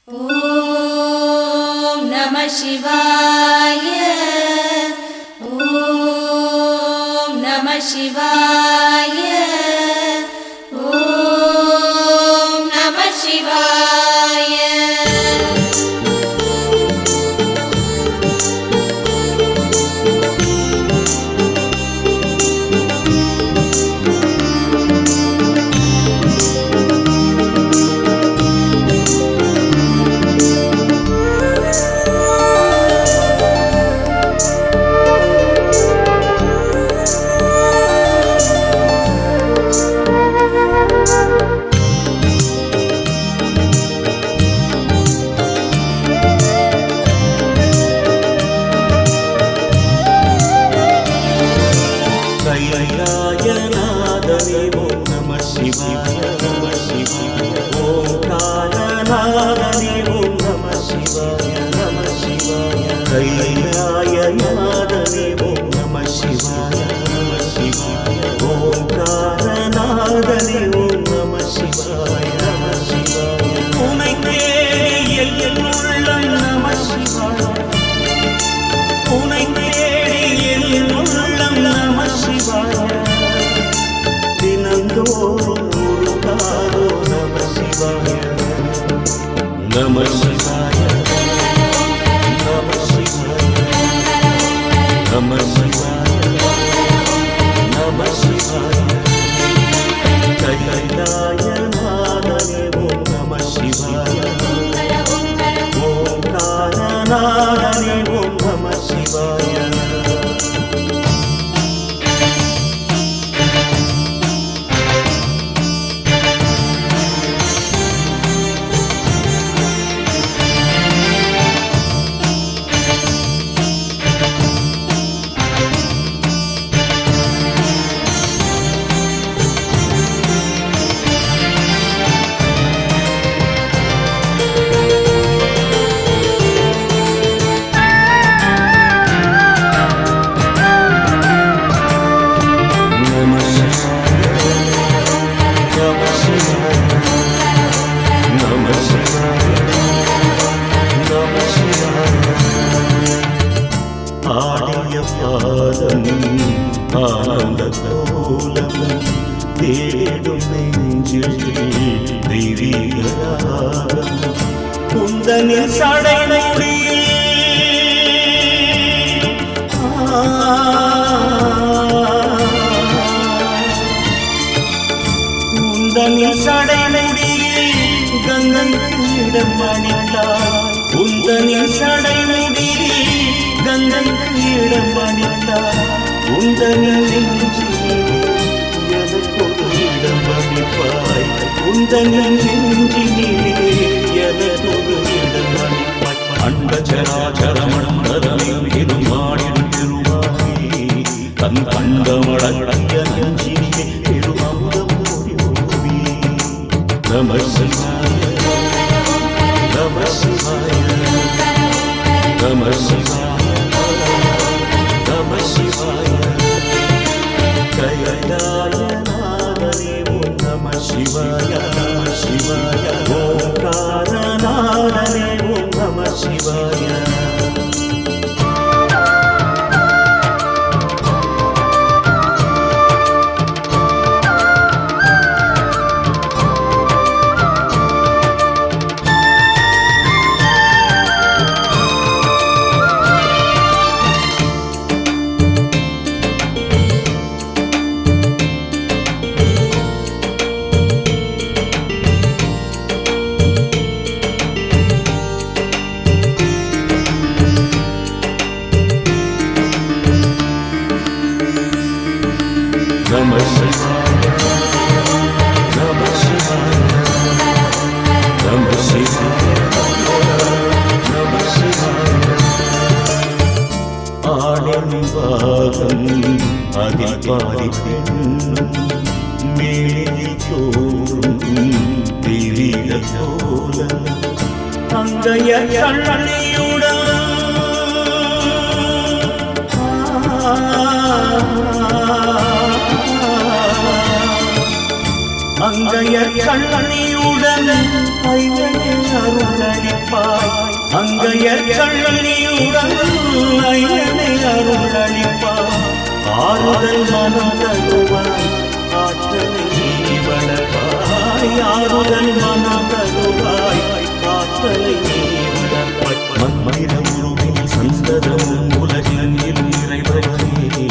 ஓம் நம சிவாய. ஓம் நம சிவாய. ஓம் நம சிவாய. கைலாயநாதனே ஓம் நம சிவாய நம சிவாய. ஓம்காரநாதனே ஓம் நம சிவாய நம சிவாய. கைலாயநாதனே ஓம் நம சிவாய நம சிவாய. ஓம்காரநாதனே ஓம் நம சிவாய நம சிவாய. உனை தேடி என் உள்ளம் நம சிவாய. உனை தேடி என் உள்ளம் நம சிவாய. தினந்தோறும் உருகாதோ நம சிவாய நம சிவாய நம சிவாய நம சிவாய நம சிவாய. கைலாயநாதனே ஓம் நம சிவாய. ஓம்காரநாதனே ஓம் நம சிவாய. ஆடிய பாதம் ஆனந்த கோலம் தேடும் நெஞ்சில் தெய்வீகராகம் குந்தனின் சடைமுடியில் குந்தனின் சடைமுடியில் கங்கையிடம் அணிந்தாய். குந்தனின் சடைமுடியில் கங்கையிடம் அணிந்தாய். உந்தனின் நெஞ்சிலே எனக்கொரு இடம் அளிப்பாய். உந்தனின் நெஞ்சிலே எனக்கொரு இடம் அளிப்பாய். அண்ட சராச்சர மண்டலம் இருமாடின் திருவாகி தன் கண்டமடங்கிய நெஞ்சிலே பெருமமுதம் பொழிவோவி. நம சிவாய நம சிவாய நம சிவாய நம சிவாய. கைலாயநாதனே ஓம் நம சிவாய நம சிவாய. ஓம்காரநாதனே ஓம் நம சிவாய. நம சிவாய நம சிவாய நம சிவாய நம சிவாய. ஆடம்பாகம் அதில் பாதி பெண்ணும் மேலே தோறும் தெய்வீக கோலம் அங்கைய கண்ணியுடன் அங்கைய கண்ணியுடன் ஐயனே அருளளிக்க அளிப்பாய் அங்கையர் கண்ணியுடன் ஐயனை அருளளிப்பாய் ஆறுதல் மனம் தருவாய் ஆற்றலை நீ வளர்ப்பாய் ஆறுதல் மனம் தருவாய் ஆற்றலை நீ வளர்ப்பாய் மன்மயிரமுருவில் சந்ததம் உலகில் இறைவனே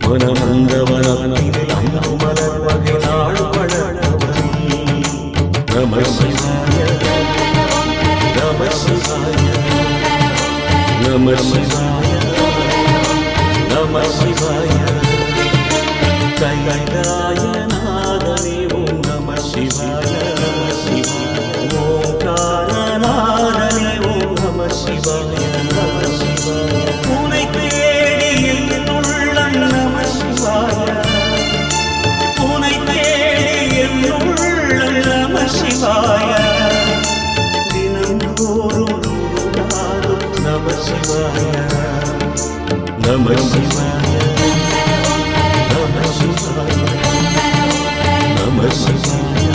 மனமந்தவனில் அங்கு மலர் வகை நாள் வளர்ந்தவனே நம சிவாய நம சிவாய நம சிவாய நம சிவாய கைலாய நாதனே ஓம் நம சிவாய நம சிவாய ஓங்காரநாதனே ஓம் நம சிவாய நம சிவாய உனை தேடி என் உள்ளம் நம சிவாய உனை தேடி என் உள்ளம் நம சிவாய தினந்தோறும் நம சிவாய நம சிவாய நம சிவாய நம சிவாய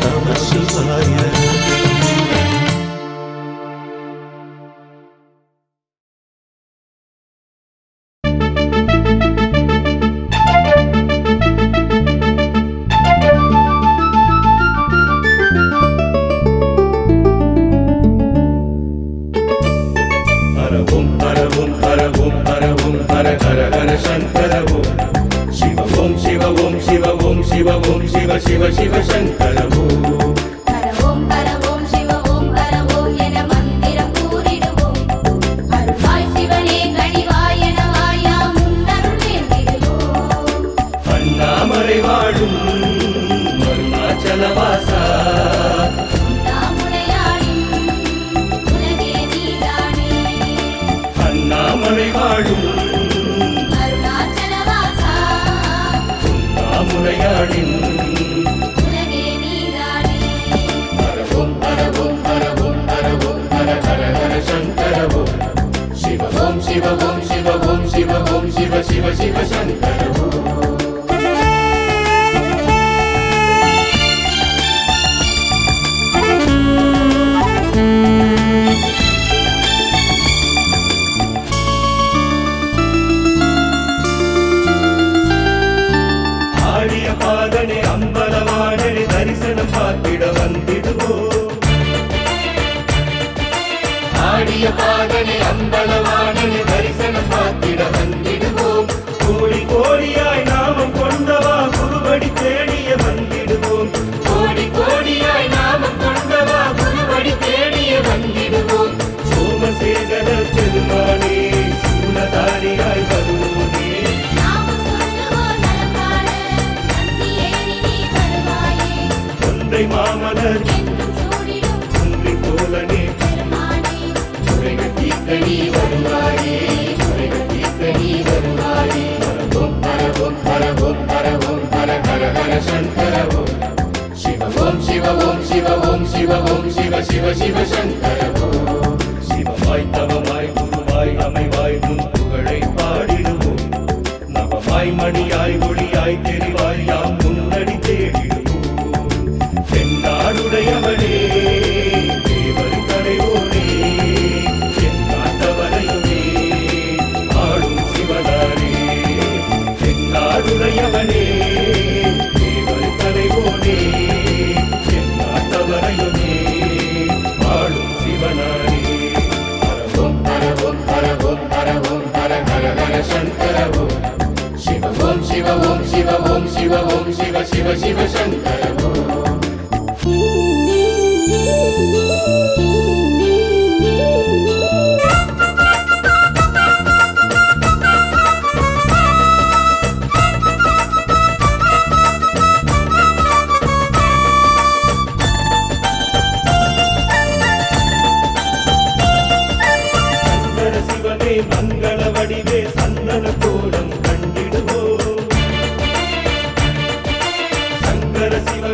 நம சிவாய शिव शिव शंकर हर ओम शिव ओम என மந்திரம் கூறிடுவோம் அருள்வாய் சிவனே கனிவாய் என வாயாம் முன்னருள் வேண்டிடுவோம் அண்ணாமலை வாழும் அருணாச்சலவாசா உலகே நீதானே அண்ணாமலை வாழும் அருணாச்சலவாசா உண்ணாமுலையாடின் शिव ओम शिव ओम शिव ओम शिव शिव शिव शंकर ஆடிய பாதனை அம்பலவாடனை தரிசனம் பார்த்திட வந்திடுவோ ஆடிய பாதனை அம்பலவாடனை தரிசனம் பார்த்திட வந்திடுவோம் கோடி கோடியாய் நாமம் கொண்டவா குருவடி தேடிய வந்திடுவோம் கோடி கோடியாய் நாமம் கொண்டவா குருவடி தேடிய வந்திடுவோம் சோமசேகர பெருமானே சூலதாரியாய் வருவோனே ஒன்றை மாமலர் ஒன்றை போலனே முறைகட்டி வருவாயே முறைகட்டி வருவாயே பரவோம் பரவோம் பரவோம் பரவோம் ஹர ஹர ஹர சங்கரவோ சிவ ஓம் சிவ ஓம் சிவ ஓம் சிவ சிவ சிவ சங்கரவோ சிவமாய் தவமாய் குருவாய் அமைவாய் முன் புகழை பாடிடுவோம் நவமாய் மணியாய் ஒளியாய் தெரிவாய் யாம் முன்னடி தேடிடுவோம் தென்னாடுடையவனே தேவர் தலைவோனே என் நாட்டவரையுமே ஆடும் சிவனாரே தென்னாடுடையவனே தேவர் தலைவோனே என் நாட்டவரையுமே ஆடும் சிவனாரே பரவோம் பரவோம் பரவோம் பரவோம் ஹர ஹர ஹர சங்கரவோ சிவ ஓம் சிவ ஓம் சிவ ஓம் சிவ ஓம் சிவ சிவ சிவ சங்கரவோ சிவனே மங்கள வடிவே சந்தன கோலம் கண்டிடுவோம் சங்கர சிவ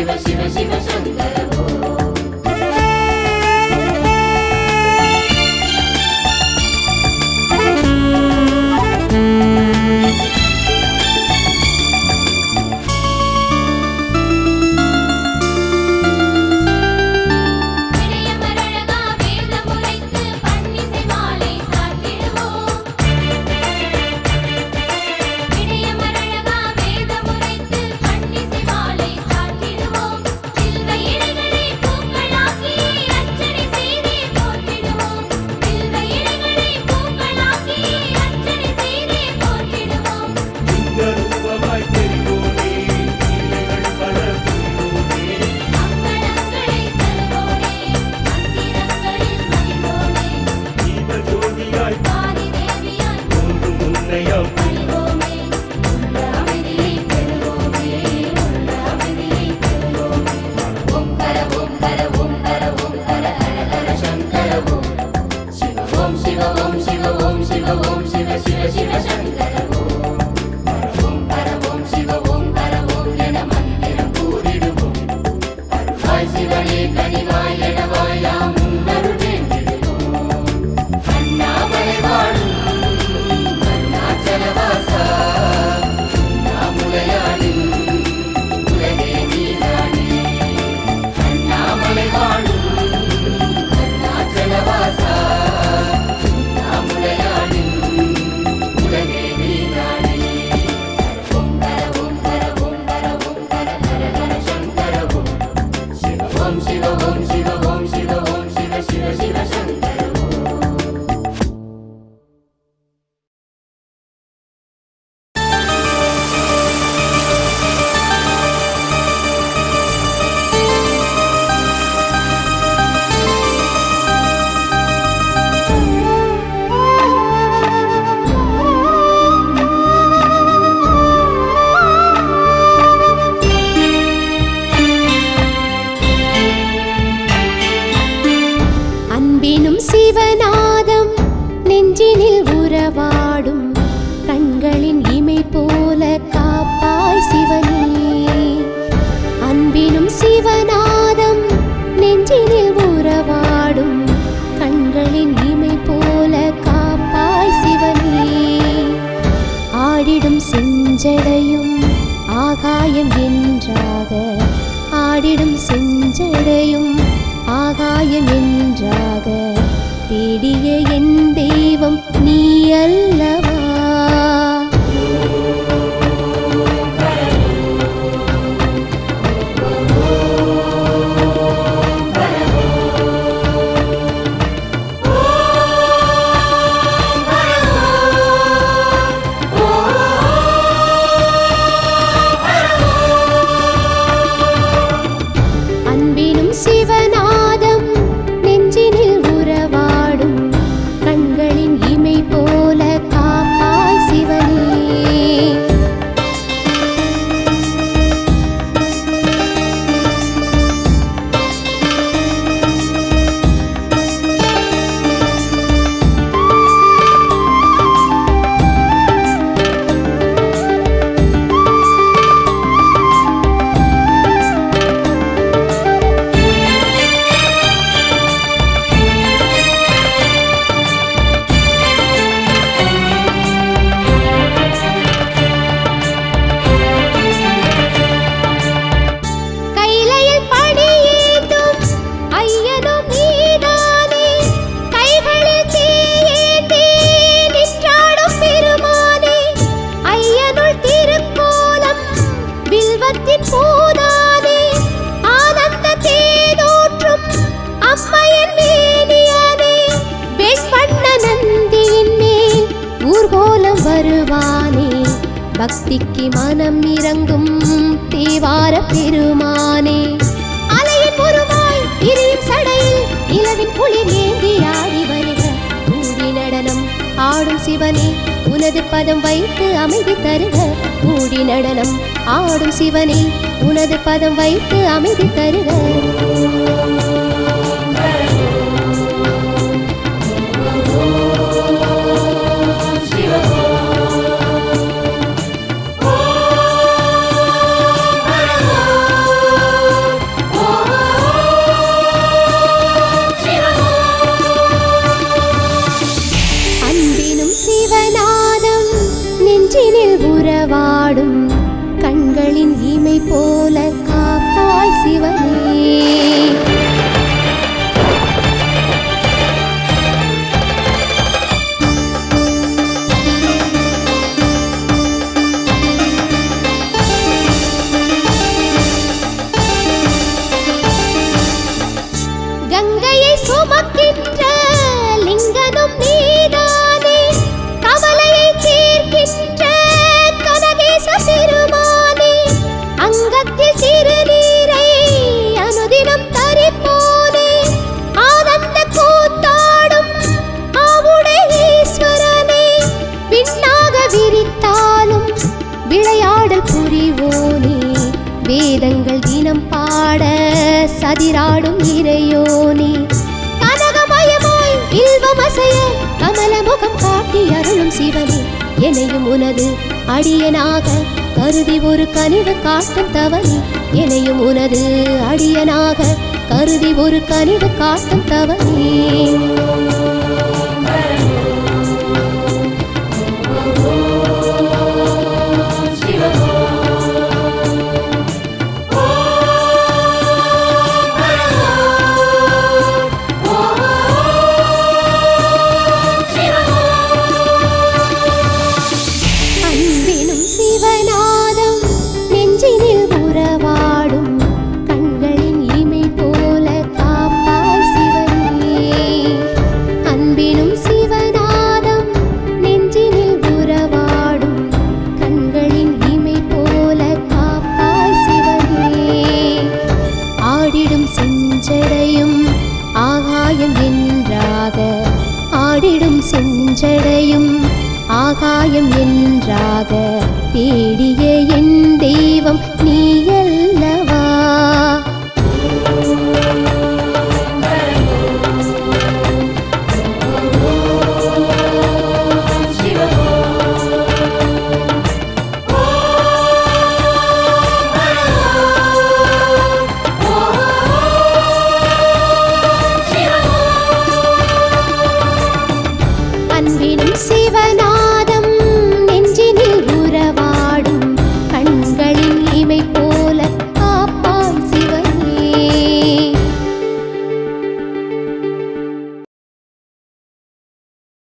शिव शिव शिव शङ्कर பக்திக்கு மனம் இறங்கும் தேவார பெருமானே அலையின் உருவாய் எரியும் சடையில் இளவின் குளிர் ஏந்தி ஆடி வருக கூடி நடனம் ஆடும் சிவனே உனது பதம் வைத்து அமைதி தருக கூடி நடனம் ஆடும் சிவனே உனது பதம் வைத்து அமைதி தருக காதல் புரிவோனே வேதங்கள் தினம் பாட சதிராடும் இறையோனே கனகமயமாய் இல்வமசைய கமல முகம் காட்டி அருளும் சிவனே எனையும் உனது அடியனாக கருதி ஒரு கனிவு காட்டும் தவனே எனையும் உனது அடியனாக கருதி ஒரு கனிவு காட்டும் தவனே அன்பினும் சிவநாதம் நெஞ்சினில் உறவாடும் கண்களின் இமை போல காப்பாய் சிவனே அன்பினும் சிவநாதம் நெஞ்சினில் உறவாடும் கண்களின் இமை போல காப்பாய் சிவனே ஆடிடும் செஞ்சடையும் ஆகாயம் என்றாக ஆடிடும் செஞ்சடையும் ஆகாயம் என்றாக தேடிய என் தெய்வம் நீயல்லவா அன்பினும் சிவனா